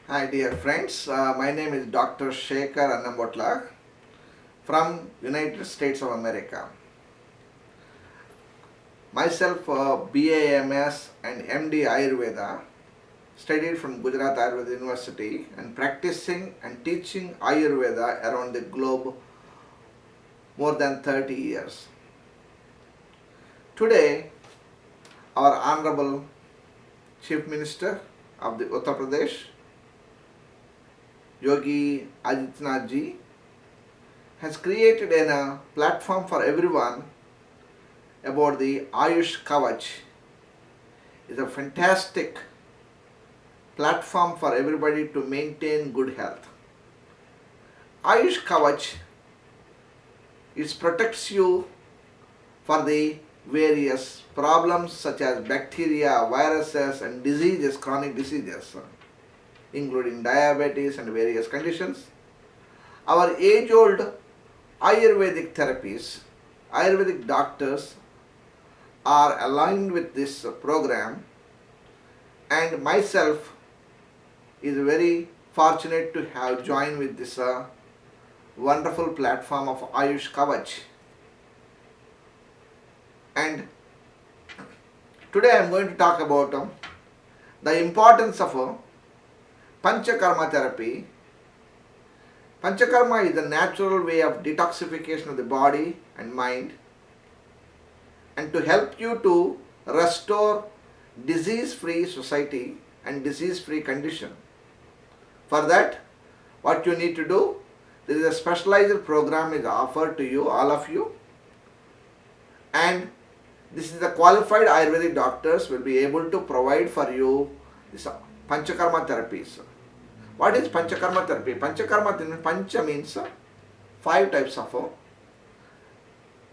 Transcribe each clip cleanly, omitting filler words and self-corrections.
Hi dear friends, my name is Dr. Shekhar Annambhotla from United States of America. Myself BAMS and MD Ayurveda, studied from Gujarat Ayurveda University and practicing and teaching Ayurveda around the globe more than 30 years. Today, our Honorable Chief Minister of the Uttar Pradesh, Yogi Adityanath ji, has created a platform for everyone about the Ayush Kavach. It's a fantastic platform for everybody to maintain good health. Ayush Kavach, it protects you for the various problems such as bacteria, viruses and diseases, chronic diseases, including diabetes and various conditions. Our age-old Ayurvedic therapies, Ayurvedic doctors are aligned with this program, and myself is very fortunate to have joined with this wonderful platform of Ayush Kavach. And today I am going to talk about the importance of Pancha Karma therapy. Pancha Karma is a natural way of detoxification of the body and mind, and to help you to restore disease-free society and disease-free condition. For that, what you need to do, there is a specialized program is offered to you, all of you, and this is the qualified Ayurvedic doctors will be able to provide for you this Panchakarma therapies. What is Panchakarma therapy? Panchakarma therapy, Pancha means 5 types of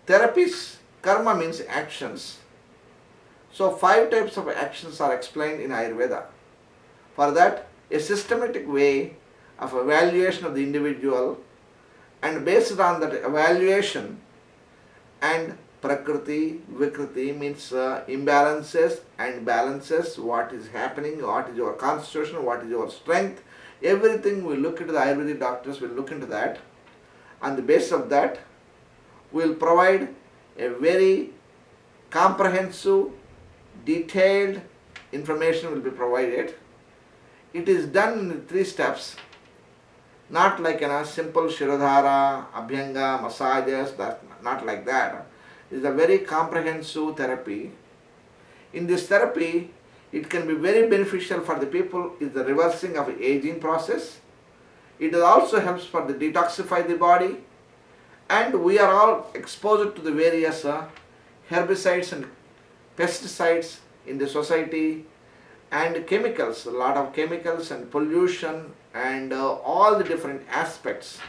therapies. Karma means actions. So 5 types of actions are explained in Ayurveda. For that, a systematic way of evaluation of the individual, and based on that evaluation and Prakriti, Vikriti means imbalances and balances, what is happening, what is your constitution, what is your strength, everything we look into, the Ayurvedic doctors will look into that. On the basis of that, we will provide a very comprehensive, detailed information will be provided. It is done in 3 steps, not like a simple Shirodhara, Abhyanga, massages, not like that. It is a very comprehensive therapy. In this therapy, it can be very beneficial for the people in the reversing of aging process. It also helps for the detoxify the body, and we are all exposed to the various herbicides and pesticides in the society, and chemicals, a lot of chemicals and pollution and all the different aspects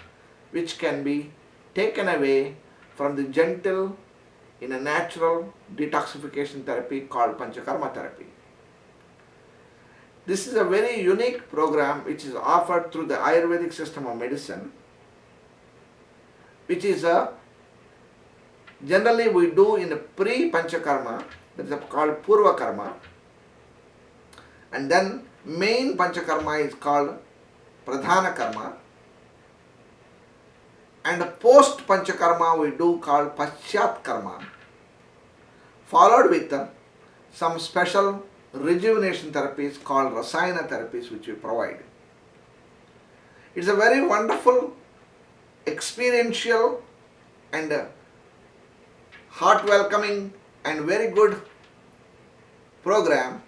which can be taken away from the gentle in a natural detoxification therapy called Panchakarma therapy. This is a very unique program which is offered through the Ayurvedic system of medicine, which is generally we do in a pre-Panchakarma, that is called Purva Karma, and then main Panchakarma is called Pradhana Karma, and post Panchakarma we do called Paschat Karma, followed with some special rejuvenation therapies called Rasayana therapies which we provide. It's a very wonderful, experiential and heart welcoming and very good program,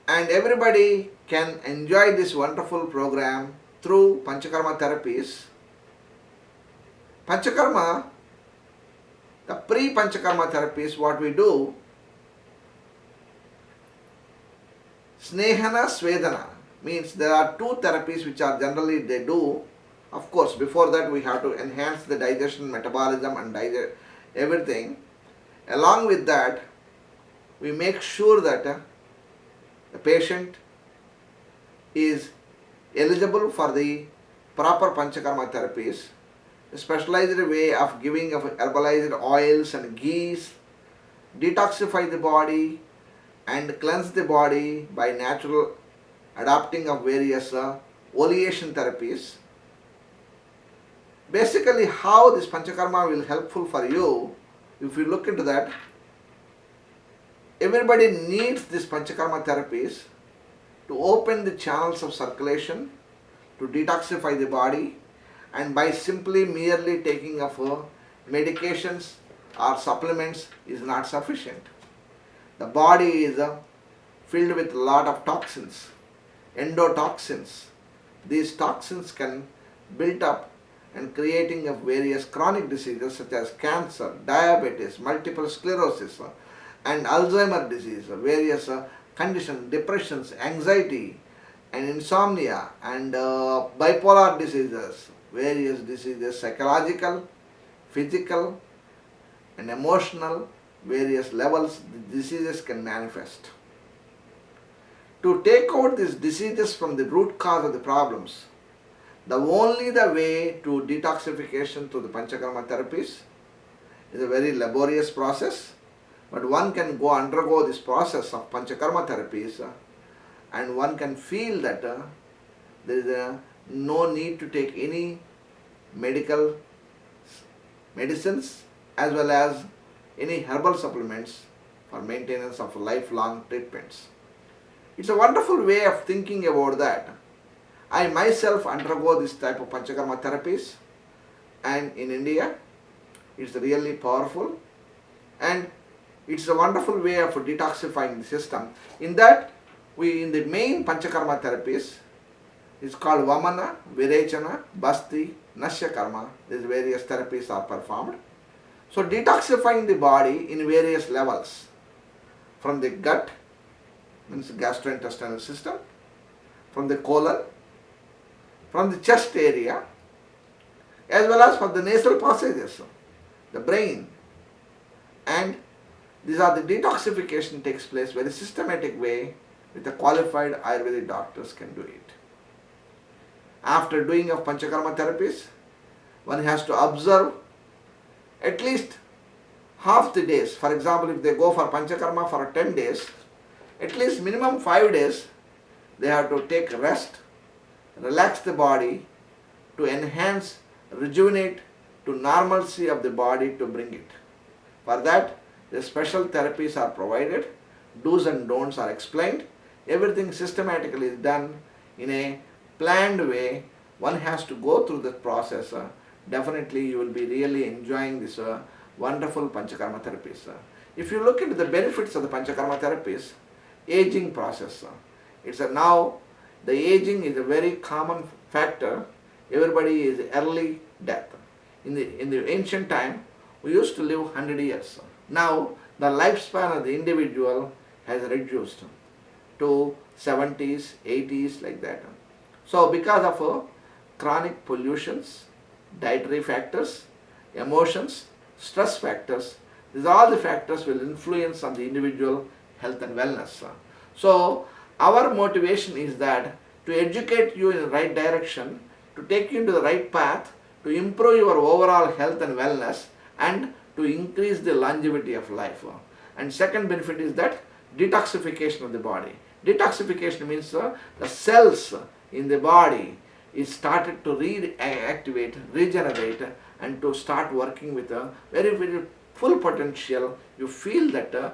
and everybody can enjoy this wonderful program through Panchakarma therapies. Panchakarma, the pre-Panchakarma therapies, what we do, Snehana Svedana, means there are 2 therapies which are generally they do. Of course, before that we have to enhance the digestion, metabolism and everything. Along with that, we make sure that the patient is eligible for the proper Panchakarma therapies, a specialized way of giving of herbalized oils and ghees, detoxify the body and cleanse the body by natural adopting of various oleation therapies. Basically, how this Panchakarma will helpful for you, if you look into that, everybody needs this Panchakarma therapies to open the channels of circulation, to detoxify the body, and by simply merely taking of medications or supplements is not sufficient. The body is filled with a lot of toxins, endotoxins. These toxins can build up and creating of various chronic diseases such as cancer, diabetes, multiple sclerosis, and Alzheimer's disease, various conditions, depressions, anxiety, and insomnia, and bipolar diseases, various diseases, psychological, physical, and emotional, various levels the diseases can manifest. To take out these diseases from the root cause of the problems, the way to detoxification through the Panchakarma therapies is a very laborious process, but one can undergo this process of Panchakarma therapies and one can feel that there is no need to take any medical medicines as well as any herbal supplements for maintenance of lifelong treatments. It's a wonderful way of thinking about that. I myself undergo this type of Panchakarma therapies, and in India it's really powerful and it's a wonderful way of detoxifying the system. In that, in the main Panchakarma therapies, it's called Vamana, Virechana, Basti, Nashya Karma. These various therapies are performed. So detoxifying the body in various levels, from the gut, means gastrointestinal system, from the colon, from the chest area, as well as from the nasal passages, the brain. And these are the detoxification takes place very systematic way with the qualified Ayurvedic doctors can do it. After doing of Panchakarma therapies, one has to observe at least half the days. For example, if they go for Panchakarma for 10 days, at least minimum 5 days, they have to take rest, relax the body to enhance, rejuvenate to normalcy of the body to bring it. For that, the special therapies are provided, do's and don'ts are explained, everything systematically is done in a planned way. One has to go through the process. Definitely you will be really enjoying this wonderful Panchakarma therapies. If you look into the benefits of the Panchakarma therapies, aging process. Now the aging is a very common factor. Everybody is early death. In the ancient time, we used to live 100 years. Now the lifespan of the individual has reduced to 70s, 80s, like that. So because of chronic pollutions, dietary factors, emotions, stress factors, these all the factors will influence on the individual health and wellness. So our motivation is that to educate you in the right direction, to take you into the right path, to improve your overall health and wellness, and to increase the longevity of life. And second benefit is that detoxification of the body. Detoxification means the cells in the body is started to reactivate, regenerate, and to start working with a very, very full potential. You feel that the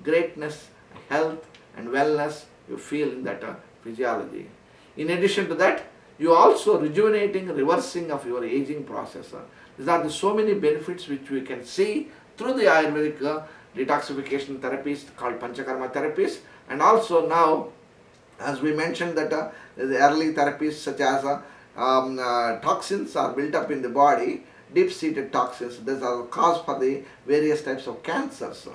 greatness, health and wellness you feel in that physiology. In addition to that, you also rejuvenating, reversing of your aging process. These are the so many benefits which we can see through the Ayurvedic detoxification therapies called Panchakarma therapies. And also now, as we mentioned that the early therapies such as toxins are built up in the body, deep-seated toxins. These are the cause for the various types of cancers.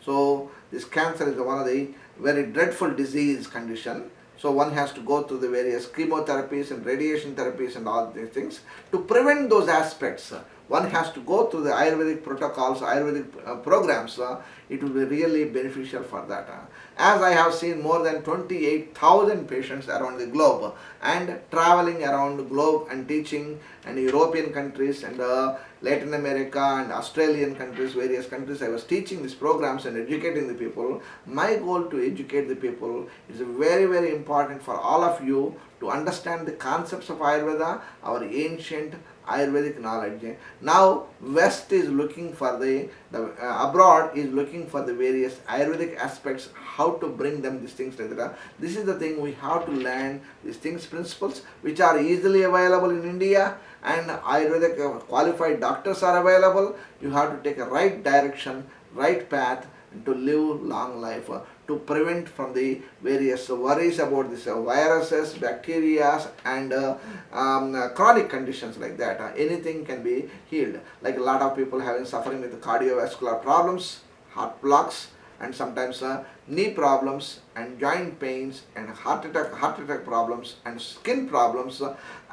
So this cancer is one of the very dreadful disease condition. So one has to go through the various chemotherapies and radiation therapies and all these things to prevent those aspects. one has to go through the Ayurvedic protocols, Ayurvedic programs, it will be really beneficial for that. As I have seen more than 28,000 patients around the globe and traveling around the globe and teaching in European countries and Latin America and Australian countries, various countries, I was teaching these programs and educating the people. My goal to educate the people is very, very important for all of you to understand the concepts of Ayurveda, our ancient Ayurvedic knowledge. Now West is looking for the abroad is looking for the various Ayurvedic aspects, how to bring them these things, etc. This is the thing we have to learn, these things, principles which are easily available in India, and Ayurvedic qualified doctors are available. You have to take a right direction, right path to live long life, to prevent from the various worries about this viruses, bacteria and chronic conditions like that. Anything can be healed. Like a lot of people having suffering with cardiovascular problems, heart blocks, and sometimes knee problems and joint pains and heart attack problems and skin problems,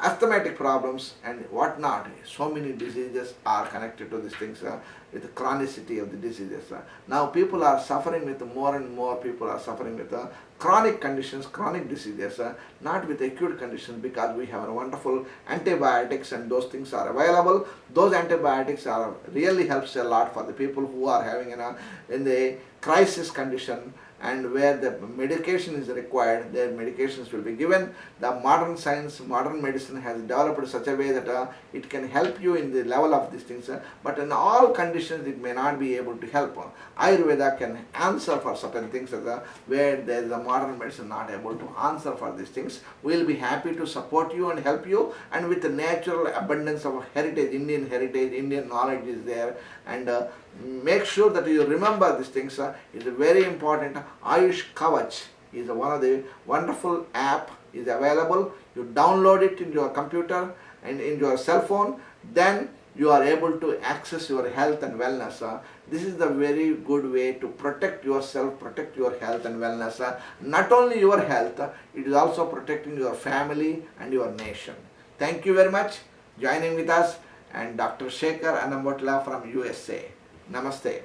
asthmatic problems and whatnot. So many diseases are connected to these things with the chronicity of the diseases. Now people are suffering with more and more people are suffering with chronic conditions, chronic diseases, not with acute conditions, because we have wonderful antibiotics and those things are available. Those antibiotics are really helps a lot for the people who are having in the crisis condition and where the medication is required, their medications will be given. The modern science, modern medicine has developed such a way that it can help you in the level of these things, but in all conditions it may not be able to help. Ayurveda can answer for certain things where there is a modern medicine not able to answer for these things. We will be happy to support you and help you, and with the natural abundance of heritage, Indian knowledge is there, and make sure that you remember these things. It is very important. Ayush Kavach is one of the wonderful app is available. You download it in your computer and in your cell phone, then you are able to access your health and wellness. This is the very good way to protect yourself, protect your health and wellness. Not only your health, it is also protecting your family and your nation. Thank you very much. Joining with us and Dr. Shekhar Annambhotla from USA. Namaste.